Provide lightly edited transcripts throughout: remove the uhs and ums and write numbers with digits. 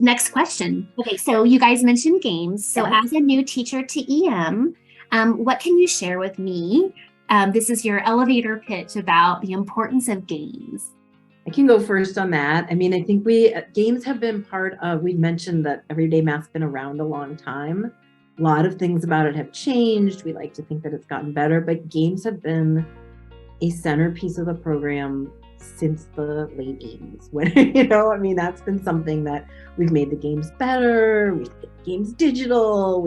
Next question. Okay, so you guys mentioned games. So Yeah. as a new teacher to EM, what can you share with me? This is your elevator pitch about the importance of games. I can go first on that. I mean, I think games have been part of, we mentioned that everyday math's been around a long time. A lot of things about it have changed. We like to think that it's gotten better, but games have been a centerpiece of the program since the late 80s when, I mean, that's been something that we've made the games better. We've made games digital.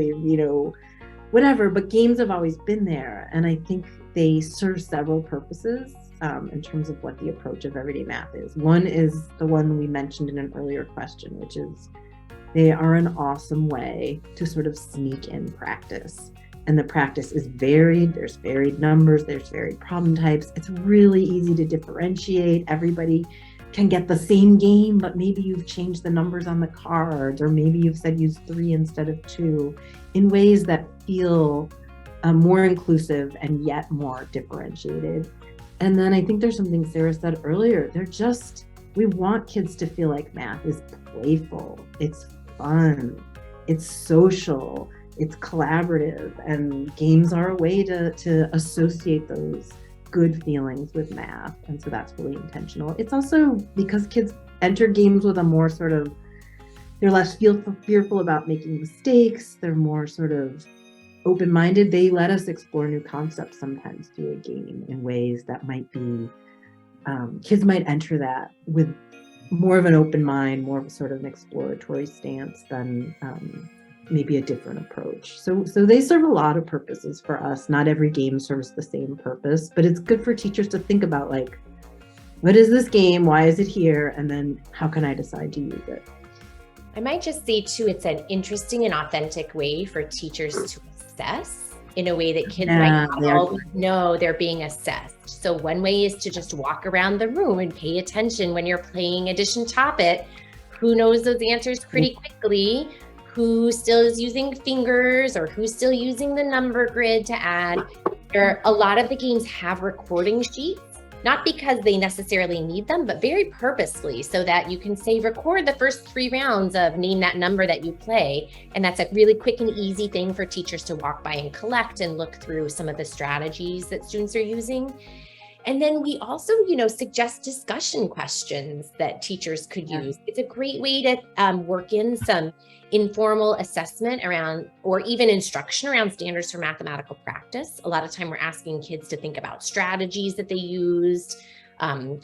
Whatever, but games have always been there. And I think they serve several purposes in terms of what the approach of everyday math is. One is the one we mentioned in an earlier question, which is they are an awesome way to sort of sneak in practice. And the practice is varied. There's varied numbers. There's varied problem types. It's really easy to differentiate. Everybody can get the same game, but maybe you've changed the numbers on the cards, or maybe you've said use 3 instead of 2 in ways that feel more inclusive and yet more differentiated. And then I think there's something Sarah said earlier. We want kids to feel like math is playful, it's fun, it's social, it's collaborative, and games are a way to associate those good feelings with math. And so that's really intentional. It's also because kids enter games with a more sort of, they're less fearful about making mistakes. They're more sort of open-minded. They let us explore new concepts sometimes through a game in ways that might be, kids might enter that with more of an open mind, more of a sort of an exploratory stance than maybe a different approach. So they serve a lot of purposes for us. Not every game serves the same purpose, but it's good for teachers to think about, like, what is this game? Why is it here? And then how can I decide to use it? I might just say too, it's an interesting and authentic way for teachers to assess in a way that kids might not always know they're being assessed. So one way is to just walk around the room and pay attention when you're playing Addition Top It. Who knows those answers pretty quickly? Who still is using fingers, or who's still using the number grid to add? A lot of the games have recording sheets, not because they necessarily need them, but very purposely, so that you can say, record the first 3 rounds of name that number that you play. And that's a really quick and easy thing for teachers to walk by and collect and look through some of the strategies that students are using. And then we also, suggest discussion questions that teachers could use. It's a great way to work in some informal assessment around, or even instruction around, standards for mathematical practice. A lot of time we're asking kids to think about strategies that they used,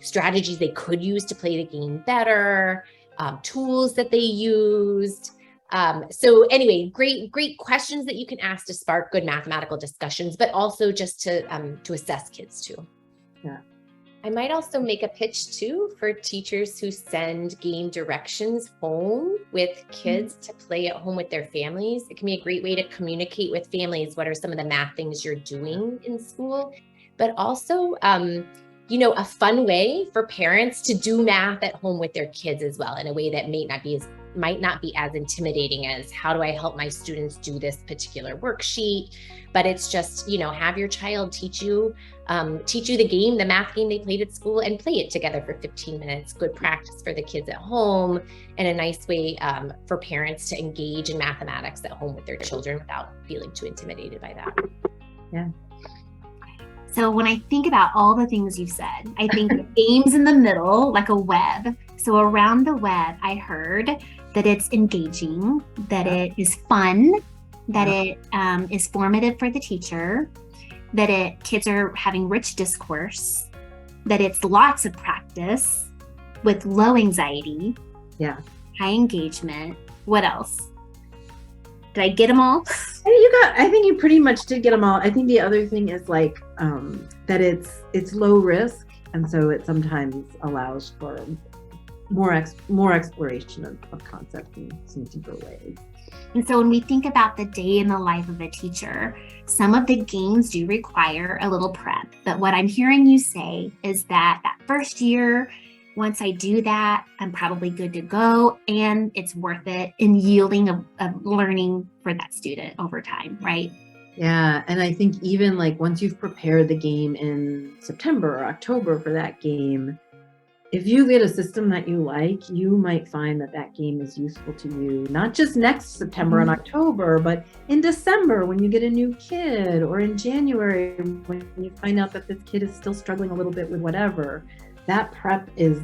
strategies they could use to play the game better, tools that they used. So anyway, great questions that you can ask to spark good mathematical discussions, but also just to assess kids too. Yeah. I might also make a pitch too for teachers who send game directions home with kids to play at home with their families. It can be a great way to communicate with families what are some of the math things you're doing in school, but also, a fun way for parents to do math at home with their kids as well, in a way that might not be as intimidating as, how do I help my students do this particular worksheet? But it's just, have your child teach you the math game they played at school, and play it together for 15 minutes. Good practice for the kids at home, and a nice way for parents to engage in mathematics at home with their children without feeling too intimidated by that. Yeah. So when I think about all the things you said, I think games in the middle, like a web. So around the web, I heard that it's engaging, that it is fun, that it is formative for the teacher, that kids are having rich discourse, that it's lots of practice with low anxiety, high engagement. What else? Did I get them all? I think you pretty much did get them all. I think the other thing is that it's low risk, and so it sometimes allows for more exploration of concepts in some deeper ways. And so when we think about the day in the life of a teacher, some of the games do require a little prep. But what I'm hearing you say is that first year, once I do that, I'm probably good to go, and it's worth it in yielding of learning for that student over time, right? Yeah, and I think even once you've prepared the game in September or October for that game, if you get a system that you like, you might find that that game is useful to you, not just next September and October, but in December when you get a new kid, or in January when you find out that this kid is still struggling a little bit with whatever. That prep is,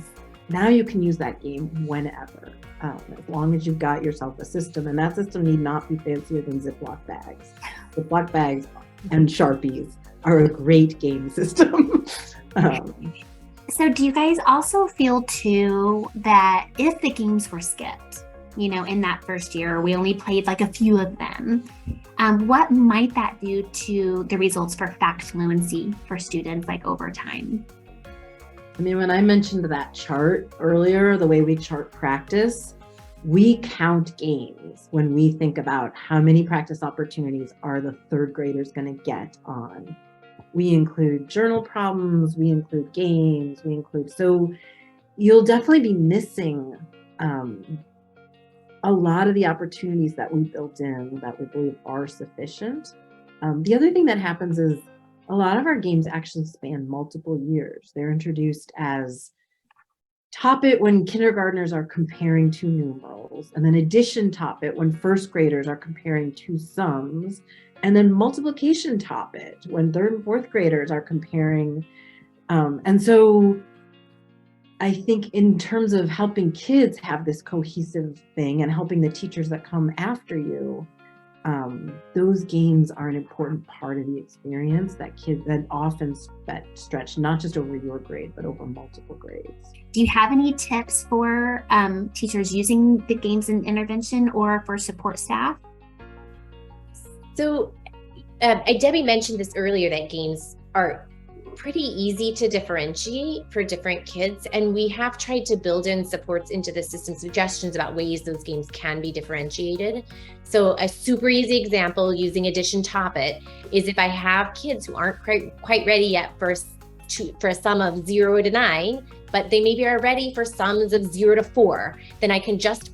now you can use that game whenever, as long as you've got yourself a system. And that system need not be fancier than Ziploc bags. Ziploc bags and Sharpies are a great game system. So do you guys also feel too that if the games were skipped, you know, in that first year, we only played like a few of them, what might that do to the results for fact fluency for students like over time? I mean, when I mentioned that chart earlier, the way we chart practice, we count games when we think about how many practice opportunities are the third graders going to get on. We include journal problems, we include games, so you'll definitely be missing a lot of the opportunities that we built in that we believe are sufficient. The other thing that happens is a lot of our games actually span multiple years. They're introduced as top it when kindergartners are comparing two numerals, and then addition top it when first graders are comparing two sums, and then multiplication top it when third and fourth graders are comparing. And so I think in terms of helping kids have this cohesive thing and helping the teachers that come after you, those games are an important part of the experience that kids that often stretch not just over your grade, but over multiple grades. Do you have any tips for teachers using the games in intervention or for support staff? So Debbie mentioned this earlier, that games are pretty easy to differentiate for different kids. And we have tried to build in supports into the system, suggestions about ways those games can be differentiated. So a super easy example using addition top it is if I have kids who aren't quite ready yet for a sum of 0 to 9, but they maybe are ready for sums of 0 to 4, then I can just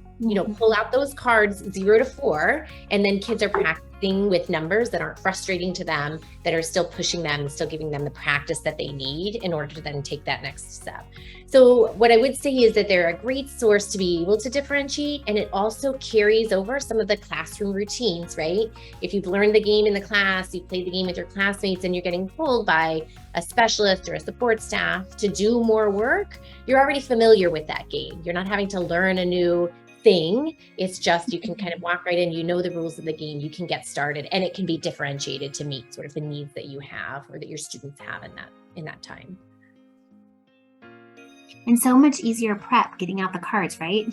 pull out those cards 0 to 4, and then kids are practicing with numbers that aren't frustrating to them, that are still pushing them, still giving them the practice that they need in order to then take that next step. So what I would say is that they're a great source to be able to differentiate, and it also carries over some of the classroom routines, right? If you've learned the game in the class, you've played the game with your classmates, and you're getting pulled by a specialist or a support staff to do more work, you're already familiar with that game. You're not having to learn a new thing. It's just, you can kind of walk right in, you know the rules of the game, you can get started, and it can be differentiated to meet sort of the needs that you have or that your students have in that time. And so much easier prep getting out the cards, right?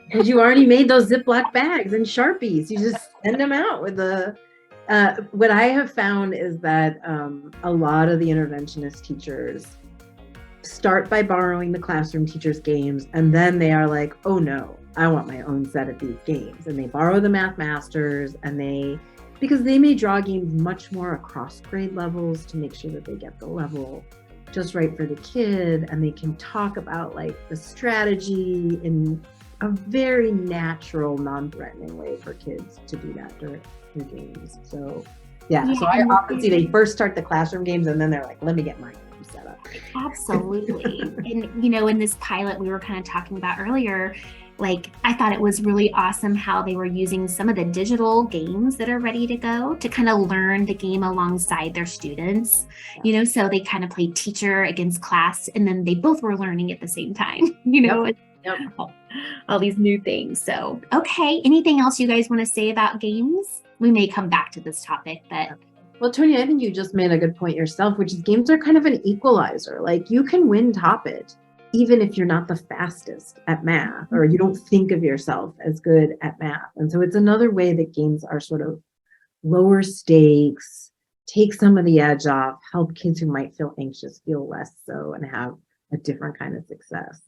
Because you already made those Ziploc bags and Sharpies. You just send them out with the, what I have found is that a lot of the interventionist teachers start by borrowing the classroom teachers' games, and then they are like, oh no, I want my own set of these games. And they borrow the Math Masters, and because they may draw games much more across grade levels to make sure that they get the level just right for the kid, and they can talk about like the strategy in a very natural, non-threatening way for kids to do that during the games. So so I often see they first start the classroom games, and then they're like, let me get my game set up. Absolutely. And in this pilot we were kind of talking about earlier, like I thought it was really awesome how they were using some of the digital games that are ready to go to kind of learn the game alongside their students, so they kind of played teacher against class, and then they both were learning at the same time, Yep. all these new things. So, okay. Anything else you guys want to say about games? We may come back to this topic, but. Well, Toni, I think you just made a good point yourself, which is games are kind of an equalizer. Like you can win top it, even if you're not the fastest at math, or you don't think of yourself as good at math. And so it's another way that games are sort of lower stakes, take some of the edge off, help kids who might feel anxious feel less so, and have a different kind of success.